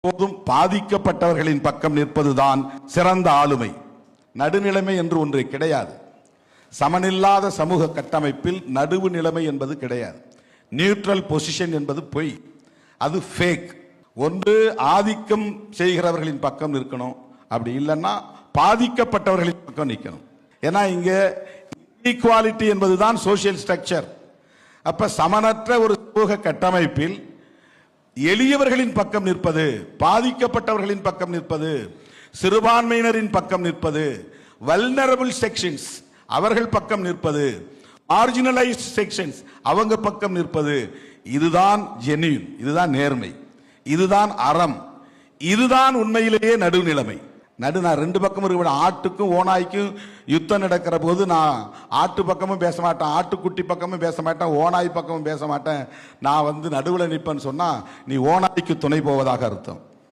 போதும் பாதிக்கப்பட்டவர்களின் பக்கம் நிற்பதுதான் சிறந்த ஆளுமை. நடுநிலைமை என்று ஒன்று கிடையாது. சமனில்லாத சமூக கட்டமைப்பில் நடுவு நிலைமை என்பது கிடையாது. நியூட்ரல் பொசிஷன் என்பது பொய், அது ஃபேக். ஒன்று ஆதிக்கம் செய்கிறவர்களின் பக்கம் நிற்கணும், அப்படி இல்லைன்னா பாதிக்கப்பட்டவர்களின் பக்கம் நிற்கணும். ஏன்னா இங்க ஈக்குவாலிட்டி என்பதுதான் சோசியல் ஸ்ட்ரக்சர். அப்ப சமனற்ற ஒரு சமூக கட்டமைப்பில் எளியவர்களின் பக்கம் நிற்பது, பாதிக்கப்பட்டவர்களின் பக்கம் நிற்பது, சிறுபான்மையினரின் பக்கம் நிற்பது, வல்னரபிள் செக்ஷன்ஸ் அவர்கள் பக்கம் நிற்பது, மார்ஜினலைஸ்ட் செக்ஷன்ஸ் அவங்க பக்கம் நிற்பது, இதுதான் ஜென்யூன், இதுதான் நேர்மை, இதுதான் அறம், இதுதான் உண்மையிலேயே நடுநிலைமை. நான் ரெண்டு பக்கம் இருக்க. ஆட்டுக்கும் ஓனாய்க்கும் யுத்தம் நடக்கிற போது நான் ஆட்டு பக்கமும் பேச மாட்டேன், ஆட்டுக்குட்டி பக்கமும் பேச மாட்டேன், ஓனாய் பக்கமும் பேச மாட்டேன், நான் நடுவில் நிற்பேன்னு சொன்னா நீ ஓனாய்க்கு துணை போவதாக அர்த்தம்.